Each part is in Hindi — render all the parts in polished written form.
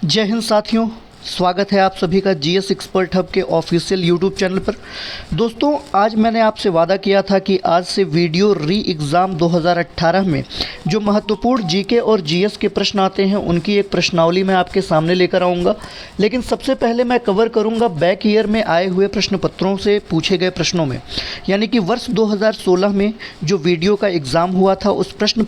जय हिंद साथियों, स्वागत है आप सभी का जीएस एक्सपर्ट हब के ऑफिशियल यूट्यूब चैनल पर। दोस्तों, आज मैंने आपसे वादा किया था कि आज से वीडियो री एग्ज़ाम 2018 में जो महत्वपूर्ण जीके और जीएस के प्रश्न आते हैं उनकी एक प्रश्नावली मैं आपके सामने लेकर आऊँगा। लेकिन सबसे पहले मैं कवर करूँगा बैक ईयर में आए हुए प्रश्न पत्रों से पूछे गए प्रश्नों में, यानी कि वर्ष 2016 में जो वीडियो का एग्ज़ाम हुआ था उस प्रश्न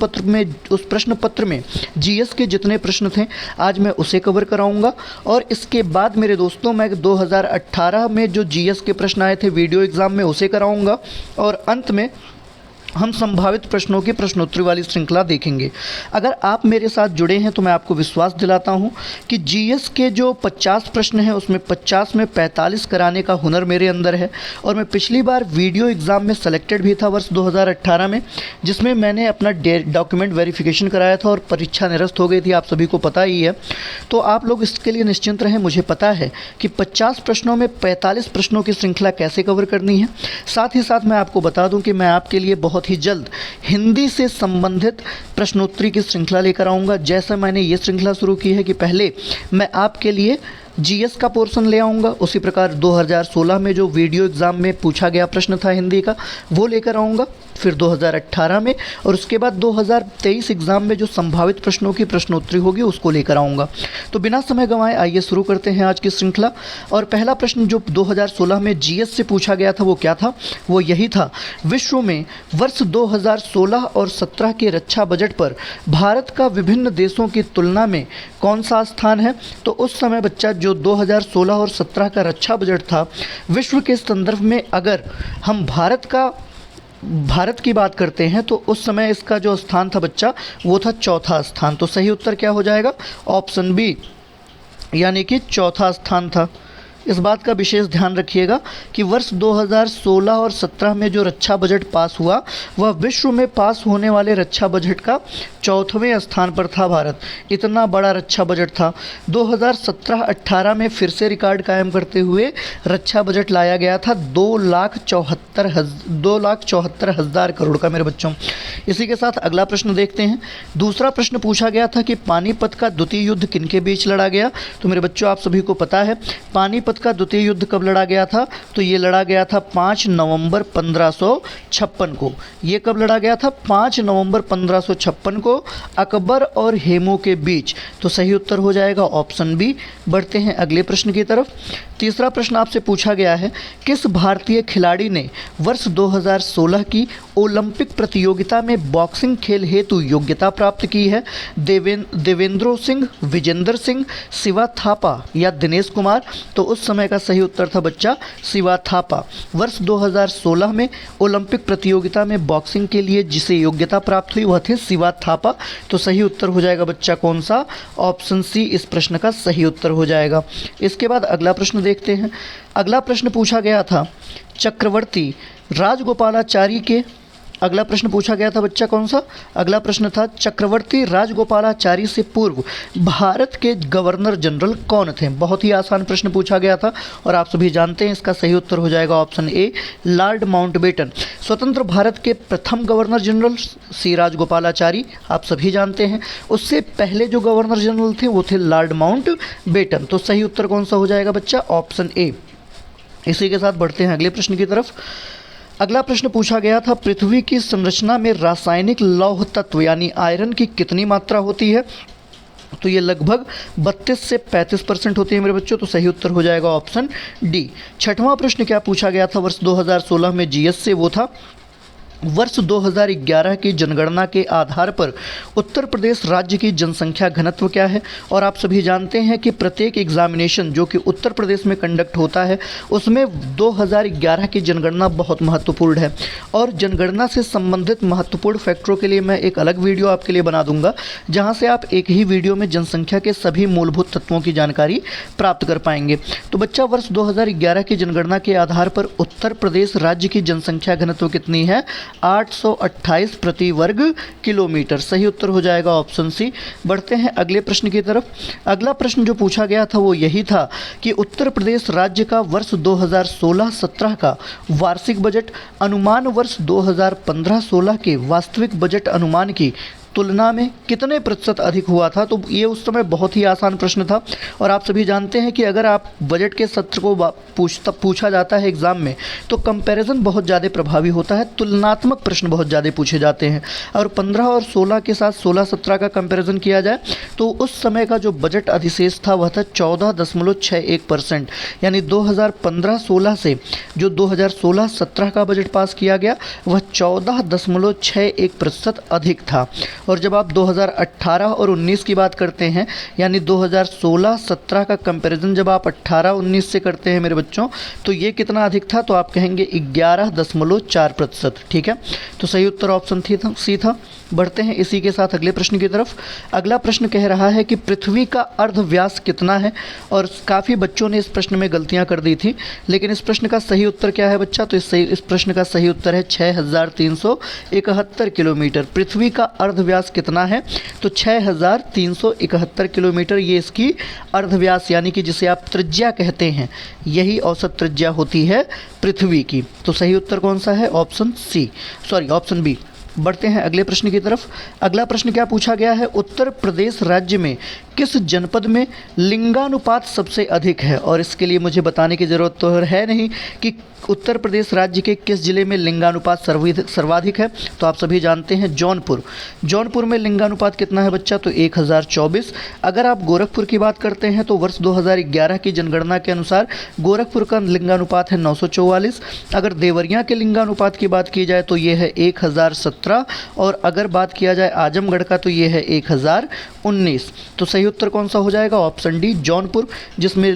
पत्र में जीएस के जितने प्रश्न थे आज मैं उसे कवर कराऊँगा। और इसके बाद मेरे दोस्तों मैं 2018 में जो जीएस के प्रश्न आए थे वीडियो एग्ज़ाम में उसे कराऊंगा और अंत में हम संभावित प्रश्नों की प्रश्नोत्तरी वाली श्रृंखला देखेंगे। अगर आप मेरे साथ जुड़े हैं तो मैं आपको विश्वास दिलाता हूं कि जीएस के जो 50 प्रश्न हैं उसमें 50 में 45 कराने का हुनर मेरे अंदर है। और मैं पिछली बार वीडियो एग्ज़ाम में सेलेक्टेड भी था वर्ष 2018 में, जिसमें मैंने अपना डॉक्यूमेंट वेरिफिकेशन कराया था और परीक्षा निरस्त हो गई थी, आप सभी को पता ही है। तो आप लोग इसके लिए निश्चिंत रहें, मुझे पता है कि 50 प्रश्नों में 45 प्रश्नों की श्रृंखला कैसे कवर करनी है। साथ ही साथ मैं आपको बता दूं कि मैं आपके लिए बहुत ही जल्द हिंदी से संबंधित प्रश्नोत्तरी की श्रृंखला लेकर आऊँगा। जैसा मैंने ये श्रृंखला शुरू की है कि पहले मैं आपके लिए जीएस का पोर्शन ले आऊँगा, उसी प्रकार 2016 में जो वीडियो एग्ज़ाम में पूछा गया प्रश्न था हिंदी का वो लेकर आऊँगा, फिर 2018 में, और उसके बाद 2023 एग्ज़ाम में जो संभावित प्रश्नों की प्रश्नोत्तरी होगी उसको लेकर आऊँगा। तो बिना समय गंवाए आइए शुरू करते हैं आज की श्रृंखला। और पहला प्रश्न जो 2016 में जीएस से पूछा गया था वो क्या था? वो यही था, विश्व में वर्ष 2016 और 17 के रक्षा बजट पर भारत का विभिन्न देशों की तुलना में कौन सा स्थान है? तो उस समय बच्चा जो 2016 और 17 का रक्षा बजट था विश्व के संदर्भ में, अगर हम भारत की बात करते हैं तो उस समय इसका जो स्थान था बच्चा वो था चौथा स्थान। तो सही उत्तर क्या हो जाएगा? ऑप्शन बी, यानी कि चौथा स्थान था। इस बात का विशेष ध्यान रखिएगा कि वर्ष 2016 और 17 में जो रक्षा बजट पास हुआ वह विश्व में पास होने वाले रक्षा बजट का 4वें स्थान पर था भारत। इतना बड़ा रक्षा बजट था। 2017-18 में फिर से रिकॉर्ड कायम करते हुए रक्षा बजट लाया गया था 2,74,000 करोड़ का मेरे बच्चों। इसी के साथ अगला प्रश्न देखते हैं। दूसरा प्रश्न पूछा गया था कि पानीपत का द्वितीय युद्ध किनके बीच लड़ा गया? तो मेरे बच्चों आप सभी को पता है पानीपत का द्वितीय युद्ध कब लड़ा गया था? तो ये लड़ा गया था 5 नवंबर 1556 को। ये कब लड़ा गया था? 5 नवंबर 1556 को अकबर और हेमू के बीच। तो सही उत्तर हो जाएगा ऑप्शन बी। बढ़ते हैं अगले प्रश्न की तरफ। तीसरा प्रश्न आपसे पूछा गया है, किस भारतीय खिलाड़ी ने वर्ष 2016 की ओलंपिक प्रतियोगिता में बॉक्सिंग खेल हेतु योग्यता प्राप्त की है? देवेंद्र सिंह, विजेंद्र सिंह, शिवा थापा या दिनेश कुमार? तो उस समय का सही उत्तर था बच्चा शिवा थापा। वर्ष 2016 में ओलंपिक प्रतियोगिता में बॉक्सिंग के लिए जिसे योग्यता प्राप्त हुई वह थे शिवा थापा। तो सही उत्तर हो जाएगा बच्चा कौन सा? ऑप्शन सी इस प्रश्न का सही उत्तर हो जाएगा। इसके बाद अगला प्रश्न देखते हैं। अगला प्रश्न पूछा गया था चक्रवर्ती राजगोपालाचारी के, अगला प्रश्न पूछा गया था बच्चा कौन सा? अगला प्रश्न था चक्रवर्ती राजगोपालाचारी से पूर्व भारत के गवर्नर जनरल कौन थे? बहुत ही आसान प्रश्न पूछा गया था और आप सभी जानते हैं इसका सही उत्तर हो जाएगा ऑप्शन ए, लॉर्ड माउंटबेटन। स्वतंत्र भारत के प्रथम गवर्नर जनरल सी राजगोपालाचारी आप सभी जानते हैं। उससे पहले जो गवर्नर जनरल थे वो थे लॉर्ड माउंटबेटन। तो सही उत्तर कौन सा हो जाएगा बच्चा? Option A. इसी के साथ बढ़ते हैं अगले प्रश्न की तरफ। अगला प्रश्न पूछा गया था, पृथ्वी की संरचना में रासायनिक लौह तत्व यानी आयरन की कितनी मात्रा होती है? तो ये लगभग 32 से 35% होती है मेरे बच्चों। तो सही उत्तर हो जाएगा ऑप्शन डी। छठवां प्रश्न क्या पूछा गया था वर्ष 2016 में जीएस से? वो था वर्ष 2011 की जनगणना के आधार पर उत्तर प्रदेश राज्य की जनसंख्या घनत्व क्या है? और आप सभी जानते हैं कि प्रत्येक एग्जामिनेशन जो कि उत्तर प्रदेश में कंडक्ट होता है उसमें 2011 की जनगणना बहुत महत्वपूर्ण है। और जनगणना से संबंधित महत्वपूर्ण फैक्टरों के लिए मैं एक अलग वीडियो आपके लिए बना दूंगा, जहां से आप एक ही वीडियो में जनसंख्या के सभी मूलभूत तत्वों की जानकारी प्राप्त कर पाएंगे। तो बच्चा वर्ष 2011 की जनगणना के आधार पर उत्तर प्रदेश राज्य की जनसंख्या घनत्व कितनी है? 828 प्रति वर्ग किलोमीटर। सही उत्तर हो जाएगा ऑप्शन सी। बढ़ते हैं अगले प्रश्न की तरफ। अगला प्रश्न जो पूछा गया था वो यही था कि उत्तर प्रदेश राज्य का वर्ष 2016-17 का वार्षिक बजट अनुमान वर्ष 2015-16 के वास्तविक बजट अनुमान की तुलना में कितने प्रतिशत अधिक हुआ था। तो ये उस समय बहुत ही आसान प्रश्न था और आप सभी जानते हैं कि अगर आप बजट के सत्र को पूछा जाता है एग्ज़ाम में तो कंपैरिजन बहुत ज़्यादा प्रभावी होता है, तुलनात्मक प्रश्न बहुत ज़्यादा पूछे जाते हैं। और 15 और 16 के साथ 16-17 का कंपैरिजन किया जाए तो उस समय का जो बजट अधिशेष था वह था 14.61%, यानी 2015-16 से जो 2016-17 का बजट पास किया गया वह 14.61% अधिक था। और जब आप 2018 और 19 की बात करते हैं, यानी 2016-17 का कंपैरिजन जब आप 18-19 से करते हैं मेरे बच्चों, तो ये कितना अधिक था, तो आप कहेंगे 11.4%। ठीक है, तो सही उत्तर ऑप्शन सी था। बढ़ते हैं इसी के साथ अगले प्रश्न की तरफ। अगला प्रश्न कह रहा है कि पृथ्वी का अर्धव्यास कितना है, और काफ़ी बच्चों ने इस प्रश्न में गलतियां कर दी थी, लेकिन इस प्रश्न का सही उत्तर क्या है बच्चा, तो इस प्रश्न का सही उत्तर है 6371 किलोमीटर। पृथ्वी का अर्धव्यास कितना है, तो 6371 किलोमीटर, ये इसकी अर्धव्यास यानी कि जिसे आप त्रिज्या कहते हैं, यही औसत त्रिज्या होती है पृथ्वी की। तो सही उत्तर कौन सा है, ऑप्शन बी। बढ़ते हैं अगले प्रश्न की तरफ। अगला प्रश्न क्या पूछा गया है, उत्तर प्रदेश राज्य में किस जनपद में लिंगानुपात सबसे अधिक है। और इसके लिए मुझे बताने की ज़रूरत तो है नहीं कि उत्तर प्रदेश राज्य के किस जिले में लिंगानुपात सर्वाधिक है, तो आप सभी जानते हैं जौनपुर में लिंगानुपात कितना है बच्चा, तो 1024। अगर आप गोरखपुर की बात करते हैं तो वर्ष 2011 की जनगणना के अनुसार गोरखपुर का लिंगानुपात है 944। अगर देवरिया के लिंगानुपात की बात की जाए तो ये है 1017, और अगर बात किया जाए आजमगढ़ का तो ये है 1019। तो सही उत्तर कौन सा हो जाएगा, ऑप्शन डी जौनपुर, जिसमें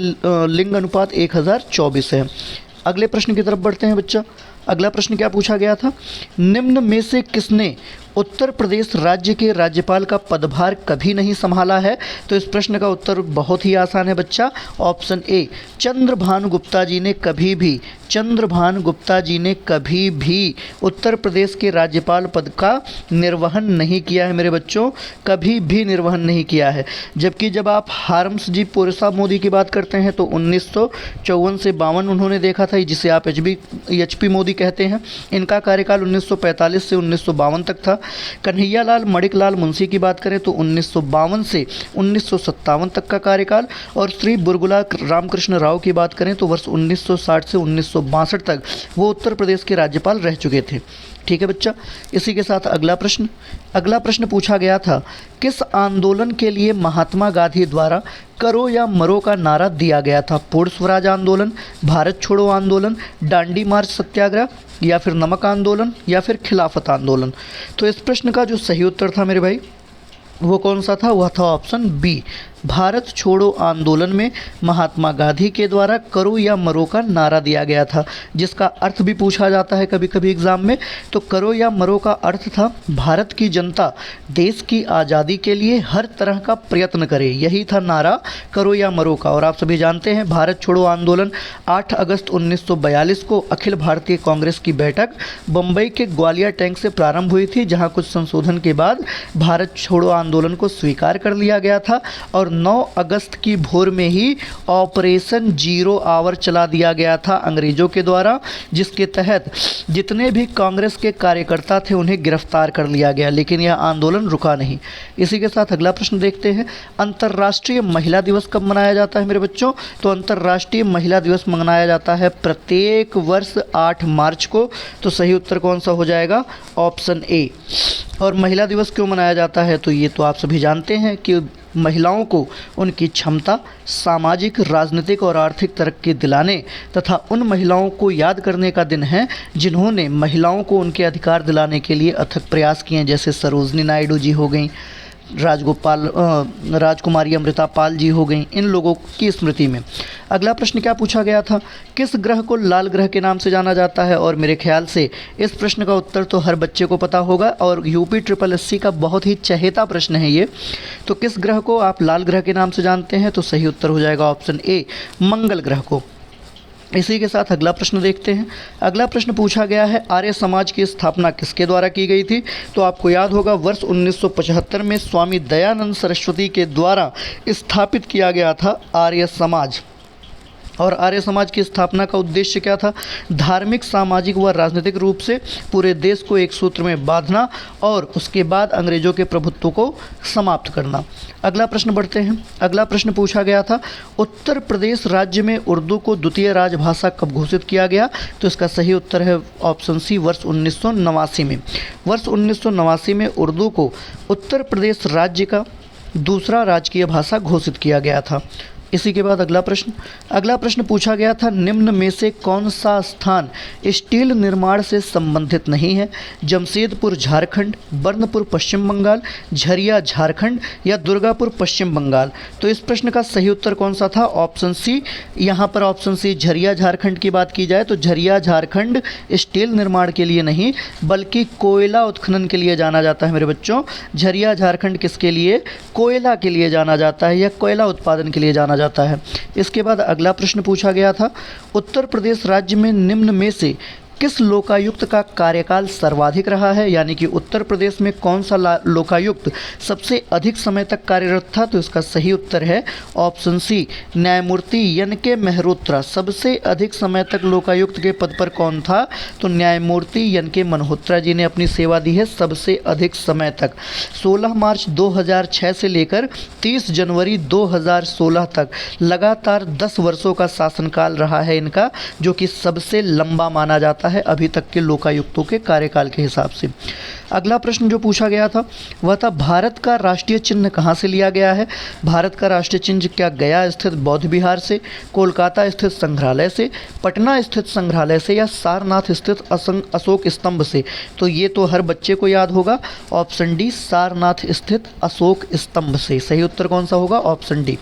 लिंग अनुपात 1024 है। अगले प्रश्न की तरफ बढ़ते हैं बच्चा। अगला प्रश्न क्या पूछा गया था, निम्न में से किसने उत्तर प्रदेश राज्य के राज्यपाल का पदभार कभी नहीं संभाला है। तो इस प्रश्न का उत्तर बहुत ही आसान है बच्चा, ऑप्शन ए चंद्रभानु गुप्ता जी ने कभी भी उत्तर प्रदेश के राज्यपाल पद का निर्वहन नहीं किया है मेरे बच्चों, कभी भी निर्वहन नहीं किया है। जबकि जब आप हारमस जी पोरसा मोदी की बात करते हैं तो 1954 से 52 उन्होंने देखा था, जिसे आप एचपी मोदी कहते हैं। इनका कार्यकाल 1945 से 1952 तक था। कन्हैया लाल मणिकलाल मुंशी की बात करें तो 1952 से 1957 तक का कार्यकाल, और श्री बुरगुला रामकृष्ण राव की बात करें तो वर्ष 1960 से 1962 तक वो उत्तर प्रदेश के राज्यपाल रह चुके थे। ठीक है बच्चा, इसी के साथ अगला प्रश्न पूछा गया था, किस आंदोलन के लिए महात्मा गांधी द्वारा करो या मरो का नारा दिया गया था। पूर्ण स्वराज आंदोलन, भारत छोड़ो आंदोलन, डांडी मार्च सत्याग्रह, या फिर नमक आंदोलन, या फिर खिलाफत आंदोलन। तो इस प्रश्न का जो सही उत्तर था मेरे भाई वो कौन सा था, वह था ऑप्शन बी, भारत छोड़ो आंदोलन में महात्मा गांधी के द्वारा करो या मरो का नारा दिया गया था, जिसका अर्थ भी पूछा जाता है कभी कभी एग्जाम में। तो करो या मरो का अर्थ था भारत की जनता देश की आज़ादी के लिए हर तरह का प्रयत्न करे, यही था नारा करो या मरो का। और आप सभी जानते हैं भारत छोड़ो आंदोलन 8 अगस्त 1942 को अखिल भारतीय कांग्रेस की बैठक बम्बई के ग्वालियर टैंक से प्रारंभ हुई थी, जहां कुछ संशोधन के बाद भारत छोड़ो आंदोलन को स्वीकार कर लिया गया था, और 9 अगस्त की भोर में ही ऑपरेशन 0 आवर चला दिया गया था अंग्रेजों के द्वारा, जिसके तहत जितने भी कांग्रेस के कार्यकर्ता थे उन्हें गिरफ्तार कर लिया गया, लेकिन यह आंदोलन रुका नहीं। इसी के साथ अगला प्रश्न देखते हैं, अंतर्राष्ट्रीय महिला दिवस कब मनाया जाता है मेरे बच्चों। तो अंतर्राष्ट्रीय महिला दिवस मनाया जाता है प्रत्येक वर्ष 8 मार्च को। तो सही उत्तर कौन सा हो जाएगा, ऑप्शन ए। और महिला दिवस क्यों मनाया जाता है, तो ये तो आप सभी जानते हैं कि महिलाओं को उनकी क्षमता, सामाजिक, राजनीतिक और आर्थिक तरक्की दिलाने तथा उन महिलाओं को याद करने का दिन है जिन्होंने महिलाओं को उनके अधिकार दिलाने के लिए अथक प्रयास किए, जैसे सरोजनी नायडू जी हो गई, राजकुमारी अमृता पाल जी हो गई, इन लोगों की स्मृति में। अगला प्रश्न क्या पूछा गया था, किस ग्रह को लाल ग्रह के नाम से जाना जाता है। और मेरे ख्याल से इस प्रश्न का उत्तर तो हर बच्चे को पता होगा, और यूपी SSSC का बहुत ही चहेता प्रश्न है ये। तो किस ग्रह को आप लाल ग्रह के नाम से जानते हैं, तो सही उत्तर हो जाएगा ऑप्शन ए, मंगल ग्रह को। इसी के साथ अगला प्रश्न देखते हैं। अगला प्रश्न पूछा गया है, आर्य समाज की स्थापना किसके द्वारा की गई थी। तो आपको याद होगा वर्ष 1975 में स्वामी दयानंद सरस्वती के द्वारा स्थापित किया गया था आर्य समाज। और आर्य समाज की स्थापना का उद्देश्य क्या था? धार्मिक, सामाजिक व राजनीतिक रूप से पूरे देश को एक सूत्र में बांधना और उसके बाद अंग्रेजों के प्रभुत्व को समाप्त करना। अगला प्रश्न बढ़ते हैं। अगला प्रश्न पूछा गया था, उत्तर प्रदेश राज्य में उर्दू को द्वितीय राजभाषा कब घोषित किया गया? तो इसका सही उत्तर है ऑप्शन सी, वर्ष 1989 में। वर्ष 1989 में उर्दू को उत्तर प्रदेश राज्य का दूसरा राजकीय भाषा घोषित किया गया था। इसी के बाद अगला प्रश्न पूछा गया था, निम्न में से कौन सा स्थान स्टील निर्माण से संबंधित नहीं है? जमशेदपुर झारखंड, बर्नपुर पश्चिम बंगाल, झरिया झारखंड या दुर्गापुर पश्चिम बंगाल? तो इस प्रश्न का सही उत्तर कौन सा था? Option C. यहाँ पर ऑप्शन सी झरिया झारखंड की बात की जाए तो झरिया झारखंड स्टील निर्माण के लिए नहीं बल्कि कोयला उत्खनन के लिए जाना जाता है मेरे बच्चों। झरिया झारखंड किसके लिए? कोयला के लिए जाना जाता है या कोयला उत्पादन के लिए जाना जाता है। इसके बाद अगला प्रश्न पूछा गया था, उत्तर प्रदेश राज्य में निम्न में से किस लोकायुक्त का कार्यकाल सर्वाधिक रहा है? यानी कि उत्तर प्रदेश में कौन सा लोकायुक्त सबसे अधिक समय तक कार्यरत था? तो इसका सही उत्तर है ऑप्शन सी, न्यायमूर्ति एन.के. मेहरोत्रा। सबसे अधिक समय तक लोकायुक्त के पद पर कौन था? तो न्यायमूर्ति एन.के. मेहरोत्रा जी ने अपनी सेवा दी है सबसे अधिक समय तक। 16 मार्च 2006 से लेकर 30 जनवरी 2016 तक लगातार 10 वर्षों का शासनकाल रहा है इनका, जो कि सबसे लंबा माना जाता है अभी तक के लोकायुक्तों के कार्यकाल के हिसाब से। अगला प्रश्न जो पूछा गया था वह था, भारत का राष्ट्रीय चिन्ह कहाँ से लिया गया है? भारत का राष्ट्रीय चिन्ह क्या गया स्थित बौद्ध विहार से, कोलकाता स्थित संग्रहालय से, पटना स्थित संग्रहालय से या सारनाथ स्थित अशोक स्तंभ से? तो ये तो हर बच्चे को याद होगा, ऑप्शन डी, सारनाथ स्थित अशोक स्तंभ से। सही उत्तर कौन सा होगा? Option D.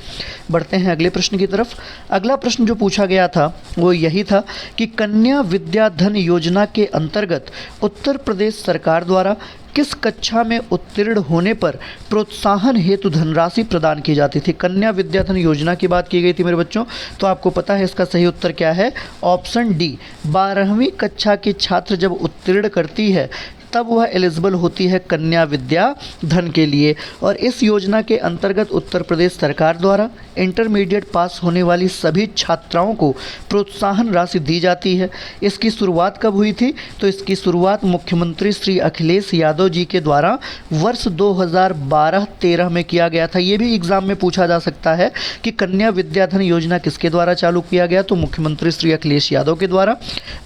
बढ़ते हैं अगले प्रश्न की तरफ। अगला प्रश्न जो पूछा गया था वो यही था कि कन्या विद्याधन योजना के अंतर्गत उत्तर प्रदेश सरकार द्वारा किस कक्षा में उत्तीर्ण होने पर प्रोत्साहन हेतु धनराशि प्रदान की जाती थी? कन्या विद्याधन योजना की बात की गई थी मेरे बच्चों। तो आपको पता है इसका सही उत्तर क्या है? ऑप्शन डी, 12वीं कक्षा के छात्र जब उत्तीर्ण करती है तब वह एलिजिबल होती है कन्या विद्या धन के लिए। और इस योजना के अंतर्गत उत्तर प्रदेश सरकार द्वारा इंटरमीडिएट पास होने वाली सभी छात्राओं को प्रोत्साहन राशि दी जाती है। इसकी शुरुआत कब हुई थी? तो इसकी शुरुआत मुख्यमंत्री श्री अखिलेश यादव जी के द्वारा वर्ष 2012-13 में किया गया था। ये भी एग्जाम में पूछा जा सकता है कि कन्या विद्याधन योजना किसके द्वारा चालू किया गया? तो मुख्यमंत्री श्री अखिलेश यादव के द्वारा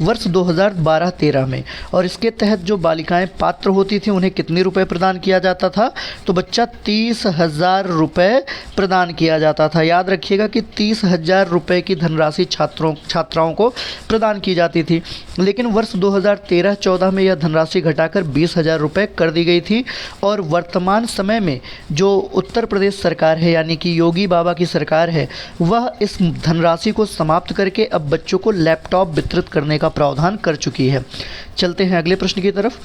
वर्ष 2012-13 में। और इसके तहत जो बालिकाएं पात्र होती थी उन्हें कितने रुपए प्रदान किया जाता था? तो बच्चा 30,000 रुपये प्रदान किया जाता था। याद रखिएगा कि 30,000 रुपये की धनराशि छात्राओं को प्रदान की जाती थी। लेकिन वर्ष 2013-14 में यह धनराशि घटाकर 20,000 रुपये कर दी गई थी। और वर्तमान समय में जो उत्तर प्रदेश सरकार है यानी कि योगी बाबा की सरकार है, वह इस धनराशि को समाप्त करके अब बच्चों को लैपटॉप वितरित करने का प्रावधान कर चुकी है। चलते हैं अगले प्रश्न की तरफ।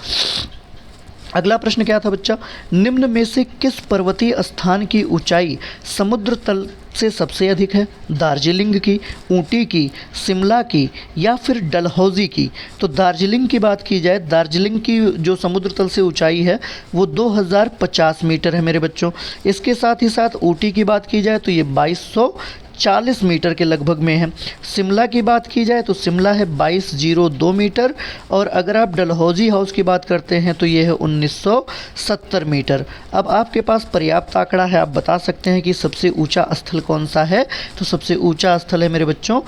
अगला प्रश्न क्या था बच्चा? निम्न में से किस पर्वतीय स्थान की ऊंचाई समुद्र तल से सबसे अधिक है? दार्जिलिंग की, ऊटी की, शिमला की या फिर डलहौजी की? तो दार्जिलिंग की बात की जाए, दार्जिलिंग की जो समुद्र तल से ऊंचाई है वो 2050 मीटर है मेरे बच्चों। इसके साथ ही साथ ऊटी की बात की जाए तो ये 2240 मीटर के लगभग में है। शिमला की बात की जाए तो शिमला है 2202 मीटर। और अगर आप डलहौजी हाउस की बात करते हैं तो ये है 1970 मीटर। अब आपके पास पर्याप्त आंकड़ा है, आप बता सकते हैं कि सबसे ऊंचा स्थल कौन सा है? तो सबसे ऊंचा स्थल है मेरे बच्चों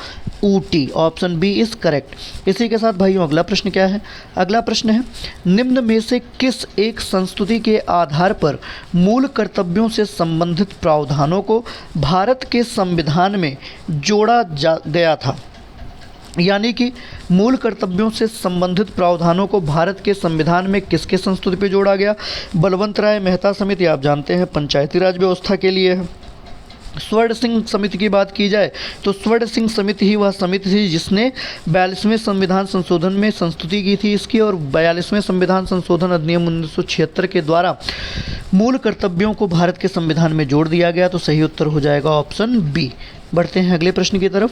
Ooty. Option B is correct. इसी के साथ भाइयों अगला प्रश्न क्या है? अगला प्रश्न है, निम्न में से किस एक संस्तुति के आधार पर मूल कर्तव्यों से संबंधित प्रावधानों को भारत के संविधान में जोड़ा गया था? यानी कि मूल कर्तव्यों से संबंधित प्रावधानों को भारत के संविधान में किसके संस्तुति पे जोड़ा गया? बलवंत राय मेहता समिति, आप जानते हैं पंचायती राज व्यवस्था के लिए है। स्वर्ण सिंह समिति की बात की जाए तो स्वर्ण सिंह समिति ही वह समिति थी जिसने 42वें संविधान संशोधन में संस्तुति की थी इसकी। और 42वें संविधान संशोधन अधिनियम 1976 के द्वारा मूल कर्तव्यों को भारत के संविधान में जोड़ दिया गया। तो सही उत्तर हो जाएगा ऑप्शन बी। बढ़ते हैं अगले प्रश्न की तरफ।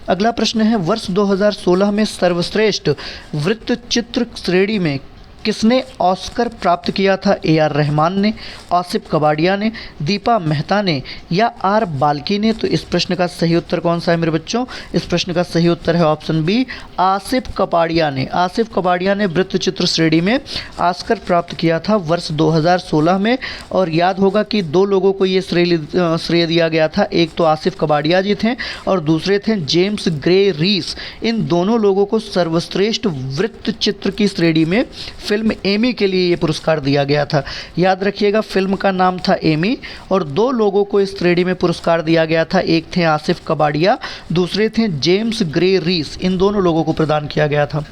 अगला प्रश्न है, वर्ष 2016 में सर्वश्रेष्ठ वृत्त चित्र श्रेणी में किसने ऑस्कर प्राप्त किया था? AR रहमान ने, आसिफ कबाड़िया ने, दीपा मेहता ने या आर बाल्की ने? तो इस प्रश्न का सही उत्तर कौन सा है मेरे बच्चों? इस प्रश्न का सही उत्तर है ऑप्शन बी, आसिफ कबाड़िया ने। आसिफ कबाड़िया ने वृत्तचित्र श्रेणी में ऑस्कर प्राप्त किया था वर्ष 2016 में। और याद होगा कि दो लोगों को ये श्रेय दिया गया था, एक तो आसिफ कबाड़िया जी थे और दूसरे थे जेम्स ग्रे रीस। इन दोनों लोगों को सर्वश्रेष्ठ वृत्तचित्र की श्रेणी में फिल्म एमी के लिए ये पुरस्कार दिया गया था। याद रखिएगा, फिल्म का नाम था एमी और दो लोगों को इस श्रेणी में पुरस्कार दिया गया था, एक थे आसिफ कबाड़िया, दूसरे थे जेम्स ग्रे रीस। इन दोनों लोगों को प्रदान किया गया था।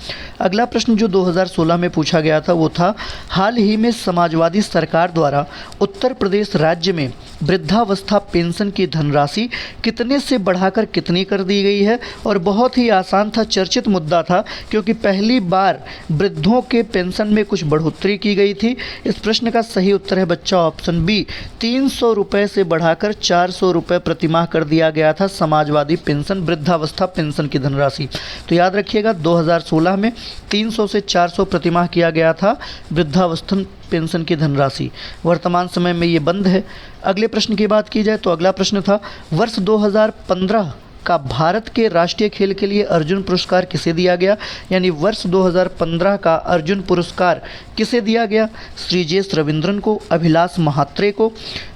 अगला प्रश्न जो 2016 में पूछा गया था वो था, हाल ही में समाजवादी सरकार द्वारा उत्तर प्रदेश राज्य में वृद्धावस्था पेंशन की धनराशि कितने से बढ़ाकर कितनी कर दी गई है? और बहुत ही आसान था, चर्चित मुद्दा था, क्योंकि पहली बार वृद्धों के पेंशन में कुछ बढ़ोतरी की गई थी। इस प्रश्न का सही उत्तर है बच्चा ऑप्शन बी, 300 रुपये से बढ़ाकर 400 रुपये प्रतिमाह कर दिया गया था समाजवादी पेंशन, वृद्धावस्था पेंशन की धनराशि। तो याद रखिएगा, 2016 में 300 से 400 प्रतिमाह किया गया था वृद्धावस्था पेंशन की धनराशि। वर्तमान समय में ये बंद है। अगले प्रश्न की बात की जाए तो अगला प्रश्न था, वर्ष 2015 का भारत के राष्ट्रीय खेल के लिए अर्जुन पुरस्कार किसे दिया गया? यानी वर्ष 2015 का अर्जुन पुरस्कार किसे दिया गया? श्रीजेश रविंद्रन को, अभिलाष महात्रे को,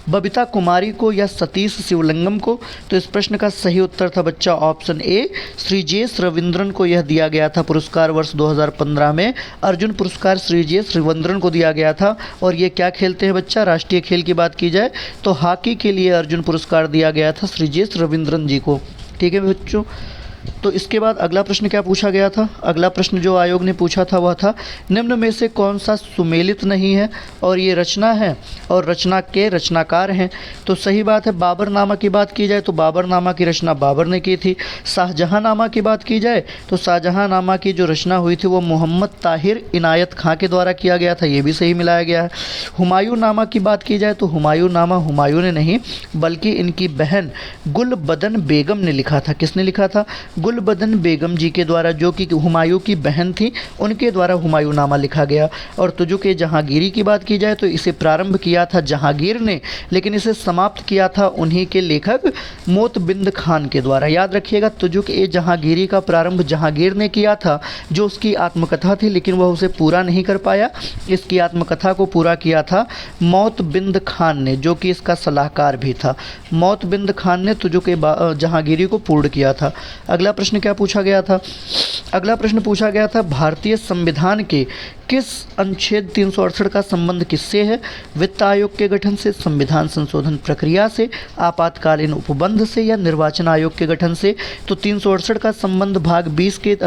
बबीता कुमारी को या सतीश शिवलिंगम को? तो इस प्रश्न का सही उत्तर था बच्चा ऑप्शन ए, श्रीजेश रविंद्रन को यह दिया गया था पुरस्कार। वर्ष 2015 में अर्जुन पुरस्कार श्रीजेश रविंद्रन को दिया गया था। और ये क्या खेलते हैं बच्चा? राष्ट्रीय खेल की बात की जाए तो हॉकी के लिए अर्जुन पुरस्कार दिया गया था श्रीजेश रविंद्रन जी को। ठीक है बच्चों, तो इसके बाद अगला प्रश्न क्या पूछा गया था? अगला प्रश्न जो आयोग ने पूछा था वह था, निम्न में से कौन सा सुमेलित नहीं है और ये रचना है और रचना के रचनाकार हैं? तो सही बात है, बाबरनामा की बात की जाए तो बाबरनामा की रचना बाबर ने की थी। शाहजहांनामा की बात की जाए तो शाहजहांनामा की जो रचना हुई थी वो मोहम्मद ताहिर इनायत खां के द्वारा किया गया था, ये भी सही मिलाया गया है। हुमायूंनामा की बात की जाए तो हुमायूंनामा हुमायूं ने नहीं बल्कि इनकी बहन गुलबदन बेगम ने लिखा था। किसने लिखा था? गुलबदन बेगम जी के द्वारा, जो कि हुमायूं की बहन थी, उनके द्वारा हुमायूंनामा लिखा गया। और तुजुक जहांगीरी की बात की जाए तो इसे प्रारंभ किया था जहांगीर ने, लेकिन इसे समाप्त किया था उन्हीं के लेखक मोतबिंद खान के द्वारा। याद रखिएगा, तुजुक जहांगीरी का प्रारंभ जहांगीर ने किया था, जो उसकी आत्मकथा थी, लेकिन वह उसे पूरा नहीं कर पाया। इसकी आत्मकथा को पूरा किया था मोतबिंद खान ने, जो कि इसका सलाहकार भी था। मोतबिंद खान ने तुजुक जहांगीरी को पूर्ण किया था। अगला प्रश्न क्या पूछा गया था? अगला प्रश्न पूछा गया था, भारतीय संविधान के किस अनुच्छेद 368 का संबंध किससे है? वित्त आयोग के गठन से, संविधान संशोधन प्रक्रिया से, आपातकालीन उपबंध से या निर्वाचन आयोग के गठन से? तो 368 का संबंध भाग 20 के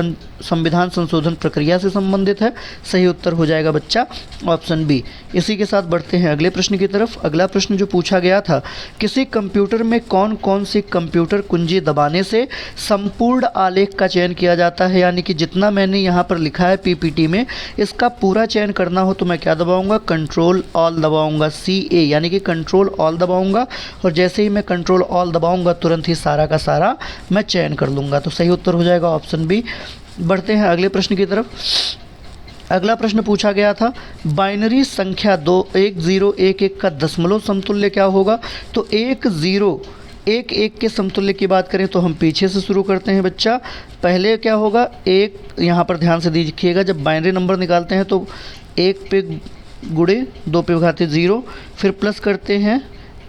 संविधान संशोधन प्रक्रिया से संबंधित है। सही उत्तर हो जाएगा बच्चा ऑप्शन बी। इसी के साथ बढ़ते हैं अगले प्रश्न की तरफ। अगला प्रश्न जो पूछा गया था, किसी कंप्यूटर में कौन कौन सी कंप्यूटर कुंजी दबाने से संपूर्ण आलेख का चयन किया जाता है? यानी कि जितना मैंने यहाँ पर लिखा है पीपीटी में, इसका पूरा चयन करना हो तो मैं क्या दबाऊंगा? कंट्रोल ऑल दबाऊंगा, CA, यानी कि कंट्रोल ऑल दबाऊंगा। और जैसे ही मैं कंट्रोल ऑल दबाऊंगा तुरंत ही सारा का सारा मैं चयन कर लूँगा। तो सही उत्तर हो जाएगा ऑप्शन बी। बढ़ते हैं अगले प्रश्न की तरफ। अगला प्रश्न पूछा गया था, बाइनरी संख्या 1011 का दशमलव समतुल्य क्या होगा? तो 1011 के समतुल्य की बात करें तो हम पीछे से शुरू करते हैं बच्चा। पहले क्या होगा? एक, यहाँ पर ध्यान से देखिएगा, जब बाइनरी नंबर निकालते हैं तो 1 पे गुड़े 2 पे घाते 0, फिर प्लस करते हैं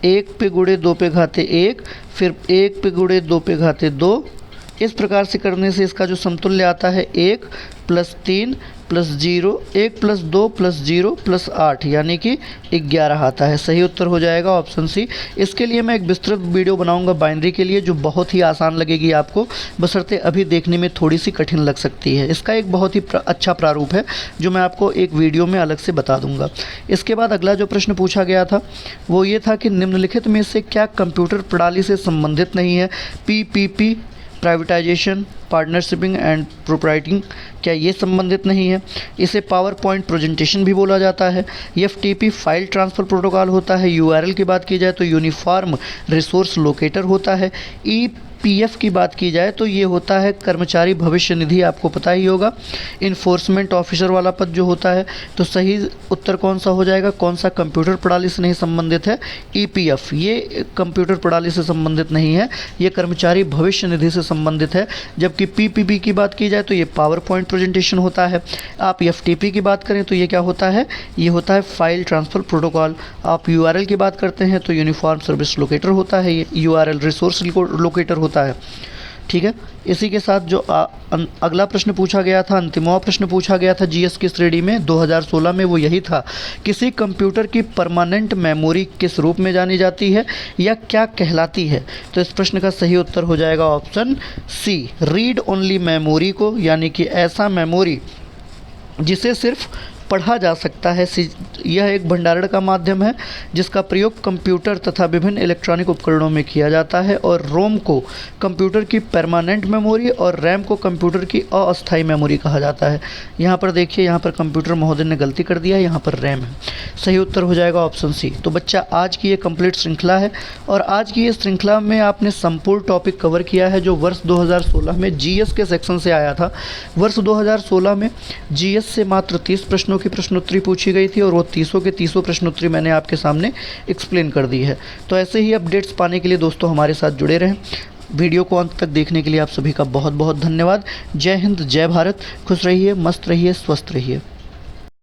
1 पे गुड़े 2 पे घाते 1, फिर 1 पे गुड़े 2 पे घाते 2। इस प्रकार से करने से इसका जो समतुल्य आता है 1 + 3 + 0, 1 + 2 + 0 + 8, यानी कि 11 आता है। सही उत्तर हो जाएगा ऑप्शन सी। इसके लिए मैं एक विस्तृत वीडियो बनाऊंगा बाइनरी के लिए, जो बहुत ही आसान लगेगी आपको, बशर्ते अभी देखने में थोड़ी सी कठिन लग सकती है। इसका एक बहुत ही अच्छा प्रारूप है जो मैं आपको एक वीडियो में अलग से बता दूंगा। इसके बाद अगला जो प्रश्न पूछा गया था वो ये था कि निम्नलिखित में से क्या कंप्यूटर प्रणाली से संबंधित नहीं है? PPP, प्राइवेटाइजेशन, पार्टनरशिपिंग एंड प्रोप्राइटिंग, क्या ये संबंधित नहीं है? इसे पावर पॉइंट प्रेजेंटेशन भी बोला जाता है। एफटीपी फाइल ट्रांसफ़र प्रोटोकॉल होता है। यूआरएल की बात की जाए तो यूनिफॉर्म रिसोर्स लोकेटर होता है। ईपीएफ की बात की जाए तो ये होता है कर्मचारी भविष्य निधि, आपको पता ही होगा। इन्फोर्समेंट ऑफिसर वाला पद जो होता है, तो सही उत्तर कौन सा हो जाएगा? कौन सा कंप्यूटर प्रणाली से नहीं संबंधित है? ईपीएफ, ये कंप्यूटर प्रणाली से संबंधित नहीं है, ये कर्मचारी भविष्य निधि से संबंधित है। जबकि पीपीबी की बात की जाए तो ये पावर पॉइंट प्रेजेंटेशन होता है। आप एफटीपी की बात करें तो ये क्या होता है? ये होता है फाइल ट्रांसफ़र प्रोटोकॉल। आप यूआरएल की बात करते हैं तो यूनिफॉर्म सर्विस लोकेटर होता है, ये यूआरएल रिसोर्स लोकेटर होता है। ठीक है, इसी के साथ जो अगला प्रश्न पूछा गया था, अंतिमवा प्रश्न पूछा गया था जीएस की श्रेणी में 2016 में, वो यही था, किसी कंप्यूटर की परमानेंट मेमोरी किस रूप में जानी जाती है या क्या कहलाती है? तो इस प्रश्न का सही उत्तर हो जाएगा option C, read only memory को, यानी कि ऐसा मेमोरी जिसे सिर्फ पढ़ा जा सकता है। यह एक भंडारण का माध्यम है जिसका प्रयोग कंप्यूटर तथा विभिन्न इलेक्ट्रॉनिक उपकरणों में किया जाता है। और रोम को कंप्यूटर की परमानेंट मेमोरी और रैम को कंप्यूटर की अस्थायी मेमोरी कहा जाता है। यहाँ पर देखिए, यहाँ पर कंप्यूटर महोदय ने गलती कर दिया है, यहाँ पर रैम है। सही उत्तर हो जाएगा ऑप्शन सी। तो बच्चा, आज की ये कंप्लीट श्रृंखला है और आज की ये श्रृंखला में आपने संपूर्ण टॉपिक कवर किया है जो वर्ष 2016 में जीएस के सेक्शन से आया था। वर्ष 2016 में जीएस से मात्र 30 प्रश्नों की प्रश्नोत्तरी पूछी गई थी और वो 30 के 30 प्रश्नोत्तरी मैंने आपके सामने एक्सप्लेन कर दी है। तो ऐसे ही अपडेट्स पाने के लिए दोस्तों हमारे साथ जुड़े रहें। वीडियो को अंत तक देखने के लिए आप सभी का बहुत बहुत धन्यवाद। जय हिंद, जय भारत। खुश रहिए, मस्त रहिए, स्वस्थ रहिए।